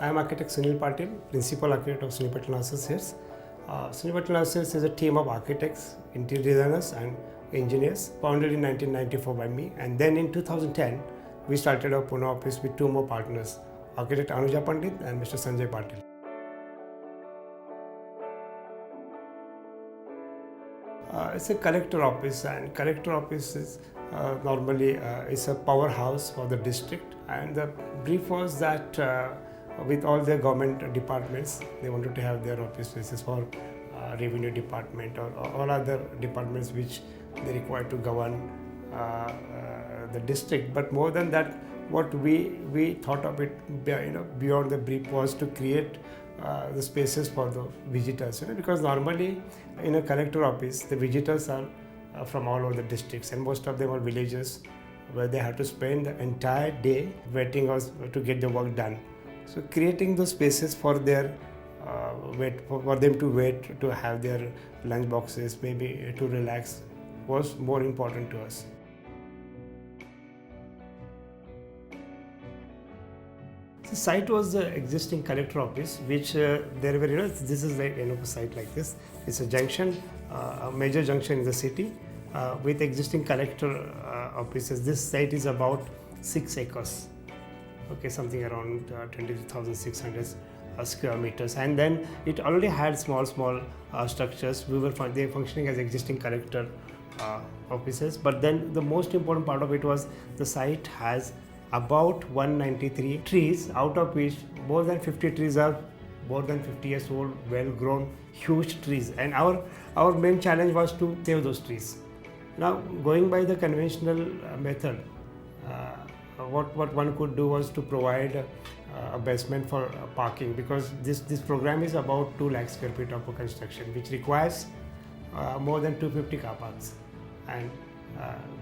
I am architect Sunil Patil, principal architect of Sunil Patil Associates. Sunil Patil Associates is a team of architects, interior designers and engineers founded in 1994 by me, and then in 2010 we started our Pune office with two more partners, architect Anuja Pandit and Mr. Sanjay Patil. It's a collector office, and collector office is normally it's a powerhouse for the district, and the brief was that with all the government departments, they wanted to have their office spaces for revenue department or all other departments which they require to govern the district. But more than that, what we thought of it, beyond the brief, was to create the spaces for the visitors, because normally in a collector office the visitors are from all over the districts, and most of them are villages where they have to spend the entire day waiting us to get the work done. So creating those spaces for their for them to wait, to have their lunch boxes, maybe to relax, was more important to us. The site was the existing collector office, which there were, this is like a site like this. It's a junction, a major junction in the city with existing collector offices. This site is about 6 acres, okay, something around 22,600 square meters, and then it already had small structures. They were functioning as existing collector offices, but then the most important part of it was the site has about 193 trees, out of which more than 50 trees are more than 50 years old, well grown, huge trees, and our main challenge was to save those trees. Now, going by the conventional method, what one could do was to provide a basement for parking, because this program is about 2 lakh square feet of construction, which requires more than 250 car parks, and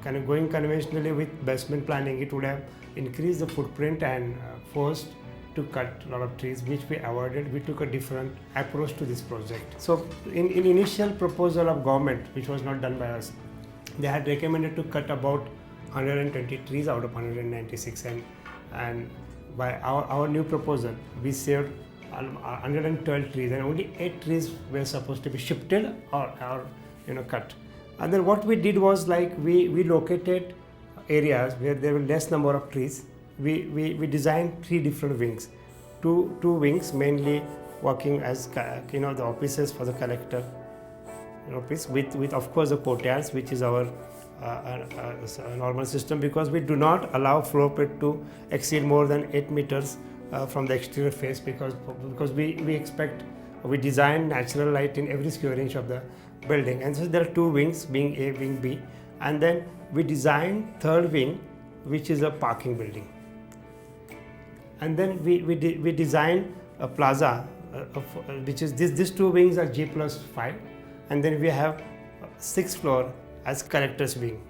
kind of going conventionally with basement planning, it would have increased the footprint and forced to cut a lot of trees, which we avoided. We took a different approach to this project. So in initial proposal of government, which was not done by us, they had recommended to cut about 120 trees out of 196, and by our new proposal we saved 112 trees, and only 8 trees were supposed to be shifted or cut. And then what we did was, like, we located areas where there were less number of trees. We designed 3 different wings, two wings mainly working as the offices for the collector office, with of course the courtyards, which is our normal system, because we do not allow floor plate to exceed more than 8 meters from the exterior face, because we design natural light in every square inch of the building. And so there are 2 wings, being A, wing B, and then we designed 3rd wing, which is a parking building. And then we designed a plaza, which is these 2 wings are G+5, and then we have 6th floor as collector's wing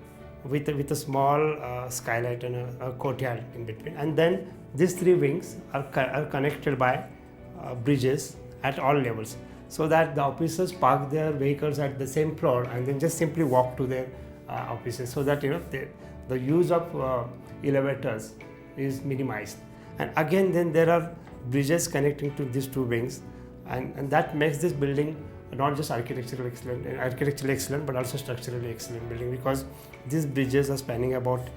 with a small skylight and a courtyard in between. And then these 3 wings are connected by bridges at all levels, so that the officers park their vehicles at the same floor and then just simply walk to their offices, so that the use of elevators is minimized. And again, then there are bridges connecting to these 2 wings, and that makes this building not just architecturally excellent, but also structurally excellent building, because these bridges are spanning about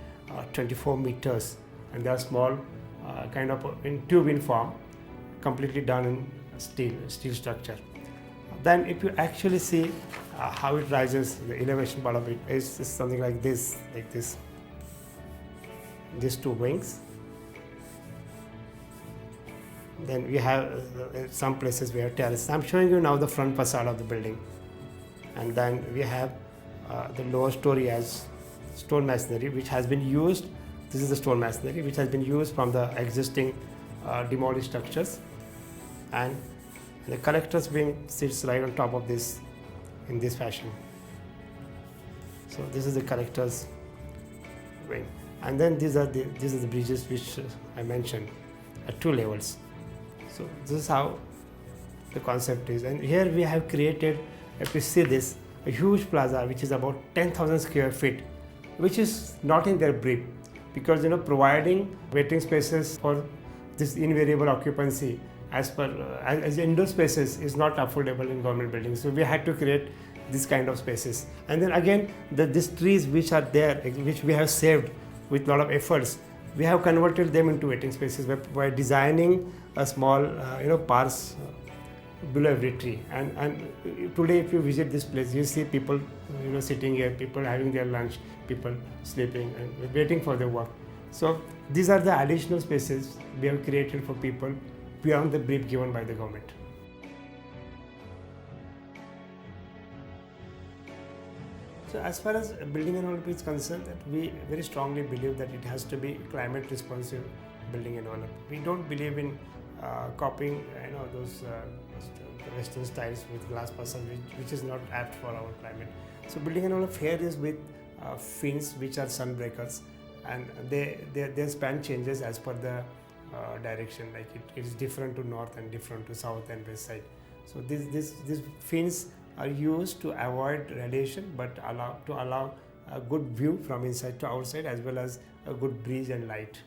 24 meters, and they are small, kind of in tube-in form, completely done in steel structure. Then if you actually see how it rises, the elevation part of it is something like this, these 2 wings. Then we have some places we have terraces. I'm showing you now the front facade of the building, and then we have the lower story as stone masonry, which has been used. This is the stone masonry which has been used from the existing demolished structures, and the collector's wing sits right on top of this in this fashion. So this is the collector's wing, and then these are the bridges which I mentioned at 2 levels. So this is how the concept is, and here we have created, if you see this, a huge plaza which is about 10,000 square feet, which is not in their brief, because providing waiting spaces for this invariable occupancy as per as indoor spaces is not affordable in government buildings. So we had to create this kind of spaces. And then again, these trees which are there, which we have saved with a lot of efforts, we have converted them into waiting spaces by designing a small parks below every tree. And today, if you visit this place, you see people sitting here, people having their lunch, people sleeping and waiting for their work. So these are the additional spaces we have created for people beyond the brief given by the government. So as far as building envelope is concerned, that we very strongly believe that it has to be climate responsive building envelope. We don't believe in copying those western styles with glass passage, which is not apt for our climate. So building envelope here is with fins which are sun breakers, and their span changes as per the direction. Like it is different to north and different to south and west side. So these fins are used to avoid radiation, but allow a good view from inside to outside, as well as a good breeze and light.